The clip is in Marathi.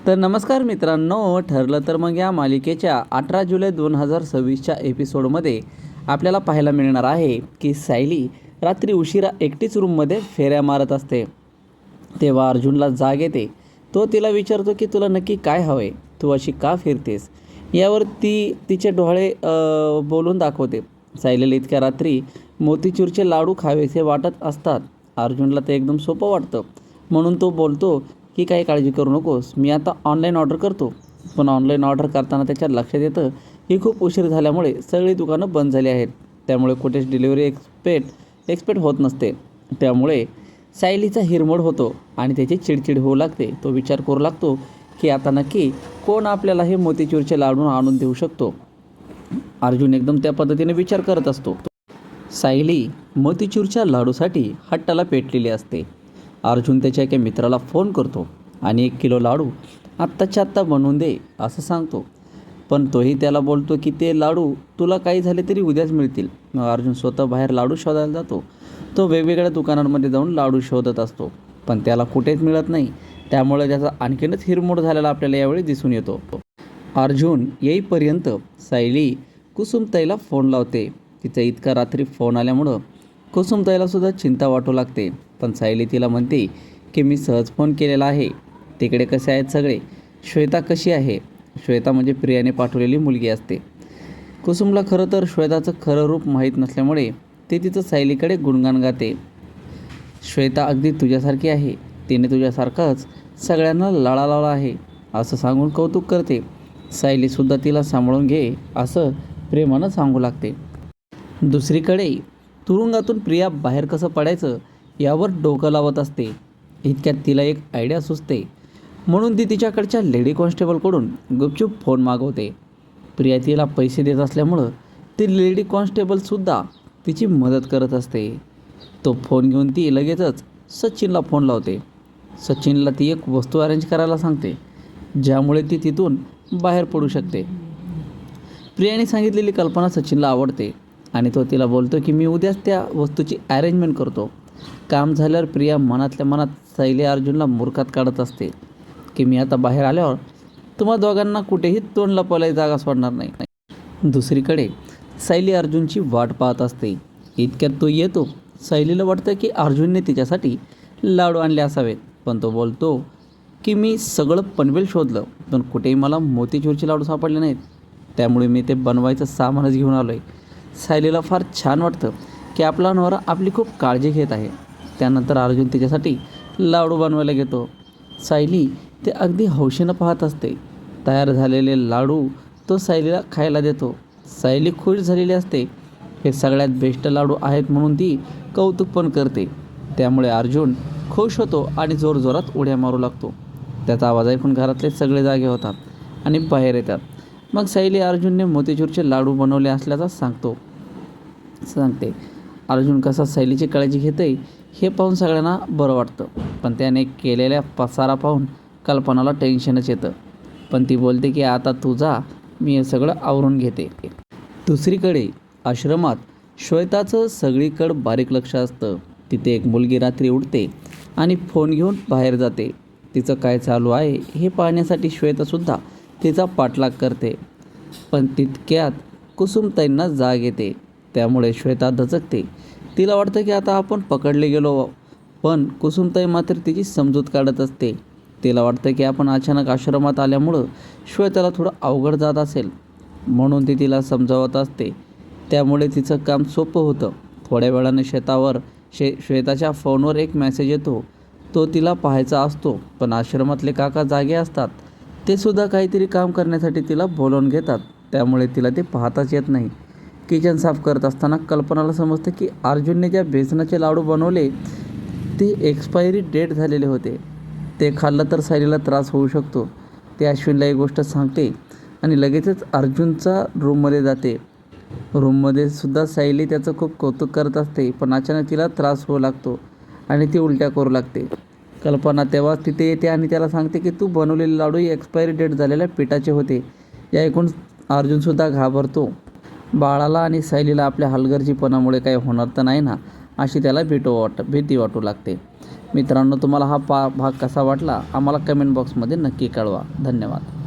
तर नमस्कार मित्रांनो, ठरलं तर मग या मालिकेच्या 18 जुलै 2026च्या एपिसोडमध्ये आपल्याला पाहायला मिळणार आहे की सायली रात्री उशिरा एकटीच रूममध्ये फेऱ्या मारत असते. तेव्हा अर्जुनला जाग येते. तो तिला विचारतो की तुला नक्की काय हवे, तू अशी का फिरतेस. यावर ती तिचे डोळे बोलून दाखवते. सायलीला इतक्या रात्री मोतीचूरचे लाडू खावेसे वाटत असतात. अर्जुनला ते एकदम सोपं वाटतं, म्हणून तो बोलतो की काही काळजी करू नकोस, मी आता ऑनलाईन ऑर्डर करतो. पण ऑनलाईन ऑर्डर करताना त्याच्या लक्षात येतं की खूप उशीर झाल्यामुळे सगळी दुकानं बंद झाली आहेत. त्यामुळे कुठेच डिलिव्हरी एक्सपेक्ट होत नसते. त्यामुळे सायलीचा हिरमोड होतो आणि त्याची चिडचिड होऊ लागते. तो विचार करू लागतो की आता नक्की कोण आपल्याला हे मोतीचूरचे लाडू आणून देऊ शकतो. अर्जुन एकदम त्या पद्धतीने विचार करत असतो. सायली मोतीचूरच्या लाडूसाठी हट्टाला पेटलेली असते. अर्जुन त्याच्या एका मित्राला फोन करतो आणि 1 किलो लाडू आत्ताच्या आत्ता बनवून दे असं सांगतो. पण तोही त्याला बोलतो की ते लाडू तुला काही झाले तरी उद्याच मिळतील. मग अर्जुन स्वतः बाहेर लाडू शोधायला जातो. तो वेगवेगळ्या दुकानांमध्ये जाऊन लाडू शोधत असतो, पण त्याला कुठेच मिळत नाही. त्यामुळे त्याचा आणखीनच हिरमोड झालेला आपल्याला यावेळी दिसून येतो. अर्जुन येईपर्यंत सायली कुसुमताईला फोन लावते. तिचा इतका रात्री फोन आल्यामुळं कुसुमताईलासुद्धा चिंता वाटू लागते. पण सायली तिला म्हणते की मी सहज फोन केलेला आहे. तिकडे कसे आहेत सगळे, श्वेता कशी आहे. श्वेता म्हणजे प्रियाने पाठवलेली मुलगी असते. कुसुमला खरं तर श्वेताचं खरं रूप माहीत नसल्यामुळे ते तिचं सायलीकडे गुणगान गाते. श्वेता अगदी तुझ्यासारखी आहे, तिने तुझ्यासारखंच सगळ्यांना लळा लावला आहे असं सांगून कौतुक करते. सायलीसुद्धा तिला सांभाळून घे असं प्रेमानं सांगू लागते. दुसरीकडे तुरुंगातून प्रिया बाहेर कसं पडायचं यावर डोकं लावत असते. इतक्यात तिला एक आयडिया सुचते, म्हणून ती तिच्याकडच्या लेडी कॉन्स्टेबलकडून गुपचूप फोन मागवते. प्रिया तिला पैसे देत असल्यामुळं ती लेडी कॉन्स्टेबलसुद्धा तिची मदत करत असते. तो फोन घेऊन ती लगेचच सचिनला फोन लावते. सचिनला ती एक वस्तू अरेंज करायला सांगते, ज्यामुळे ती तिथून बाहेर पडू शकते. प्रियाने सांगितलेली कल्पना सचिनला आवडते आणि तो तिला बोलतो की मी उद्याच त्या वस्तूची अरेंजमेंट करतो. काम झाल्यावर प्रिया मनातल्या मनात सायली अर्जुनला मूर्खात काढत असते की मी आता बाहेर आल्यावर तुम्हा दोघांना कुठेही तोंड लपवायला जागा सोडणार नाही. दुसरीकडे सायली अर्जुनची वाट पाहत असते. इतक्यात तो येतो. सायलीला वाटतं की अर्जुनने तिच्यासाठी लाडू आणले असावेत, पण तो बोलतो की मी सगळं पनवेल शोधलं, पण कुठेही मला मोतीचूरचे लाडू सापडले नाहीत. त्यामुळे मी ते बनवायचं सामानच घेऊन आलो आहे. सायलीला फार छान वाटतं की आपला नवरा आपली खूप काळजी घेत आहे. त्यानंतर अर्जुन तिच्यासाठी लाडू बनवायला घेतो. सायली ते अगदी हौशीनं पाहत असते. तयार झालेले लाडू तो सायलीला खायला देतो. सायली खुश झालेली असते. हे सगळ्यात बेस्ट लाडू आहेत म्हणून ती कौतुक पण करते. त्यामुळे अर्जुन खुश होतो आणि जोरजोरात उड्या मारू लागतो. त्याचा आवाज ऐकून घरातले सगळे जागे होतात आणि बाहेर येतात. मग सायली अर्जुनने मोतीचूरचे लाडू बनवले असल्याचा सांगते. अर्जुन कसा सायलीची काळजी घेते हे पाहून सगळ्यांना बरं वाटतं, पण त्याने केलेल्या पसारा पाहून कल्पनाला टेन्शनच येतं. पण ती बोलते की आता तू जा, मी हे सगळं आवरून घेते. दुसरीकडे आश्रमात श्वेताचं सगळीकडं बारीक लक्ष असतं. तिथे एक मुलगी रात्री उठते आणि फोन घेऊन बाहेर जाते. तिचं काय चालू आहे हे पाहण्यासाठी श्वेतासुद्धा तिचा पाठलाग करते. पण तितक्यात कुसुमताईंना जाग येते. त्यामुळे श्वेता दचकते. तिला वाटतं की आता आपण पकडले गेलो. पण कुसुमताई मात्र तिची समजूत काढत असते. तिला वाटतं की आपण अचानक आश्रमात आल्यामुळं श्वेताला थोडं अवघड जात असेल, म्हणून ती तिला समजावत असते. त्यामुळे तिचं काम सोपं होतं. थोड्या वेळाने श्वेताच्या फोनवर एक मेसेज येतो. तो तिला पाहायचा असतो, पण आश्रमातले काका जागे असतात. ते सुद्धा काहीतरी काम करण्यासाठी तिला बोलावून घेतात. त्यामुळे तिला ते पाहताच येत नाही. किचन साफ करत असताना कल्पनाला समजतं की अर्जुनने ज्या बेसनाचे लाडू बनवले ते एक्सपायरी डेट झालेले होते. ते खाल्लं तर सायलीला त्रास होऊ शकतो. ते अश्विनला एक गोष्ट सांगते आणि लगेचच अर्जुनचा रूममध्ये जाते. रूममध्ये सुद्धा सायली त्याचं खूप कौतुक करत असते, पण अचानक तिला त्रास होऊ लागतो आणि ती उलट्या करू लागते. कल्पना तेव्हा तिथे येते आणि त्याला सांगते की तू बनवलेले लाडू ही एक्सपायरी डेट झालेल्या पिठाचे होते. हे ऐकून अर्जुनसुद्धा घाबरतो. बाळाला आणि सायलीला आपल्या हलगर्जीपणामुळे काही होणार तर नाही ना, अशी त्याला भीती वाटू लागते. मित्रांनो, तुम्हाला हा भाग कसा वाटला आम्हाला कमेंट बॉक्समध्ये नक्की कळवा. धन्यवाद.